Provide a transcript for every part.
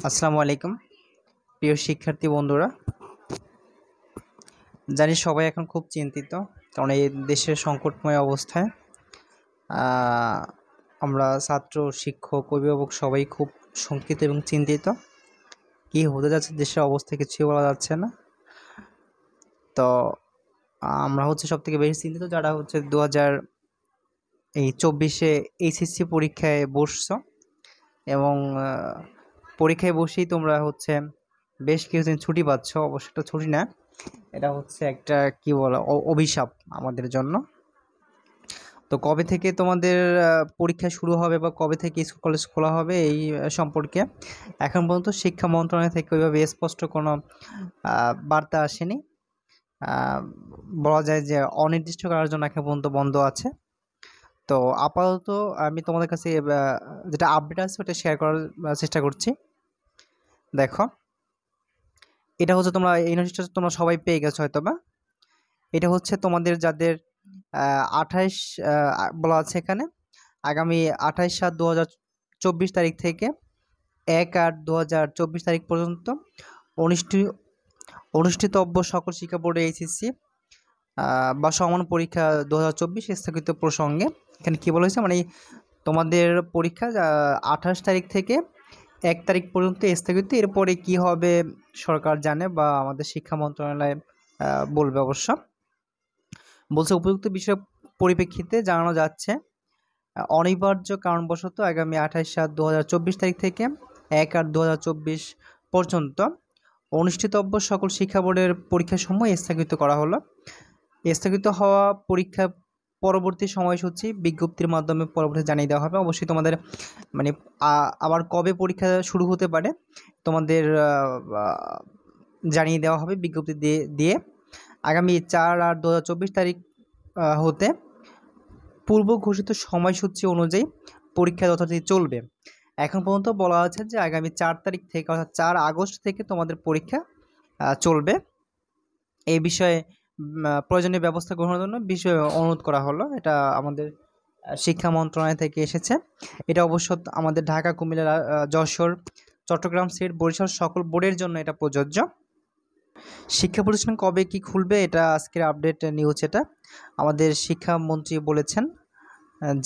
আসসালামু আলাইকুম প্রিয় শিক্ষার্থী বন্ধুরা। জানি সবাই এখন খুব চিন্তিত, কারণ এই দেশের সংকটময় অবস্থায় আহ, আমরা ছাত্র, শিক্ষক, অভিভাবক সবাই খুব শঙ্কিত এবং চিন্তিত। কি হতে যাচ্ছে দেশের অবস্থা কিছুই বলা যাচ্ছে না। তো আমরা সব থেকে বেশি চিন্তিত যারা 2024 এইচএসসি পরীক্ষায় বসছো, এবং পরীক্ষায় বসেই তোমরা বেশ কিছুদিন ছুটি পাচ্ছ। অবশ্য এটা ছুটি না, এটা একটা কি বলা অভিশাপ আমাদের জন্য। তো কবে থেকে তোমাদের পরীক্ষা শুরু হবে বা কবে থেকে স্কুল কলেজ খোলা হবে এই সম্পর্কে এখন পর্যন্ত শিক্ষা মন্ত্রণালয় থেকে ওইভাবে স্পষ্ট কোনো বার্তা আসেনি। বলা যায় যে অনির্দিষ্টকালের জন্য এখন পর্যন্ত বন্ধ আছে। তো আপাতত আমি তোমাদের কাছে যেটা আপডেট আছে ওটা শেয়ার করার চেষ্টা করছি। দেখো, এটা তোমরা এই নোটিশটা তোমরা সবাই পেয়ে গেছো হয়তো বা। এটা তোমাদের যাদের 28 বলা আছে এখানে, আগামী 28/7/2024 তারিখ থেকে 1/8/2024 তারিখ পর্যন্ত অনুষ্ঠিতব্য সকল শিক্ষা বোর্ডে এইচএসসি বা সমান পরীক্ষা 2024 স্থগিত প্রসঙ্গে এখানে কি বলেছে, মানে তোমাদের পরীক্ষা 28 তারিখ থেকে 1 তারিখ পর্যন্ত স্থগিত। এরপরে কি হবে সরকার জানে, বা আমাদের শিক্ষা মন্ত্রণালয় বলবে অবশ্য। বলছে উপযুক্ত বিষয় পরিপ্রেক্ষিতে জানানো যাচ্ছে অনিবার্য কারণবশত আগামী 28/7/2024 তারিখ থেকে 1/8/2024 পর্যন্ত অনুষ্ঠিতব্য সকল শিক্ষা বোর্ডের পরীক্ষাসমূহ স্থগিত করা হলো। স্থগিত হওয়া পরীক্ষা পরবর্তী সময়সূচি বিজ্ঞপ্তির মাধ্যমে পরবর্তী জানিয়ে দেওয়া হবে। অবশ্যই তোমাদের মানে আবার কবে পরীক্ষা শুরু হতে পারে তোমাদের জানিয়ে দেওয়া হবে বিজ্ঞপ্তি দিয়ে। আগামী 4/8/2024 তারিখ হতে পূর্ব ঘোষিত সময়সূচি অনুযায়ী পরীক্ষা যথারীতি চলবে। এখন পর্যন্ত বলা আছে যে আগামী 4 তারিখ থেকে, অর্থাৎ 4 আগস্ট থেকে তোমাদের পরীক্ষা চলবে। এই বিষয়ে প্রয়োজনীয় ব্যবস্থা গ্রহণের জন্য বিষয়ে অনুরোধ করা হলো। এটা আমাদের শিক্ষা মন্ত্রণালয় থেকে এসেছে। এটা অবশ্য আমাদের ঢাকা, কুমিল্লা, যশোর, চট্টগ্রাম, সিলেট, বরিশাল সকল বোর্ডের জন্য এটা প্রযোজ্য। শিক্ষা প্রতিষ্ঠান কবে কি খুলবে এটা আজকের আপডেট নিউজ। এটা আমাদের শিক্ষামন্ত্রী বলেছেন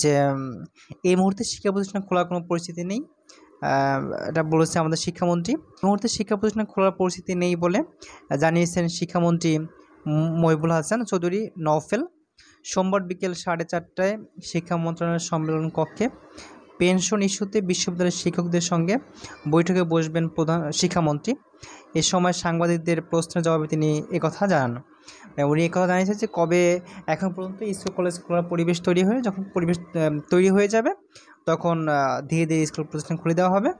যে এই মুহূর্তে শিক্ষা প্রতিষ্ঠান খোলার কোনো পরিস্থিতি নেই। এটা বলেছে আমাদের শিক্ষামন্ত্রী। এই মুহূর্তে শিক্ষা প্রতিষ্ঠান খোলার পরিস্থিতি নেই বলে জানিয়েছেন শিক্ষামন্ত্রী মহিবুল হাসান চৌধুরী নওফেল। সোমবার বিকেল 4:30টায় শিক্ষা মন্ত্রণালয়ের সম্মেলন কক্ষে পেনশন ইস্যুতে বিশ্ববিদ্যালয়ের শিক্ষকদের সঙ্গে বৈঠকে বসবেন প্রধান শিক্ষামন্ত্রী। এ সময় সাংবাদিকদের প্রশ্নের জবাবে তিনি একথা জানান। উনি একথা জানিয়েছেন যে কবে, এখন পর্যন্ত স্কুল কলেজ খোলার যখন পরিবেশ তৈরি হয়ে যাবে তখন ধীরে ধীরে স্কুল প্রতিষ্ঠান খুলে দেওয়া হবে।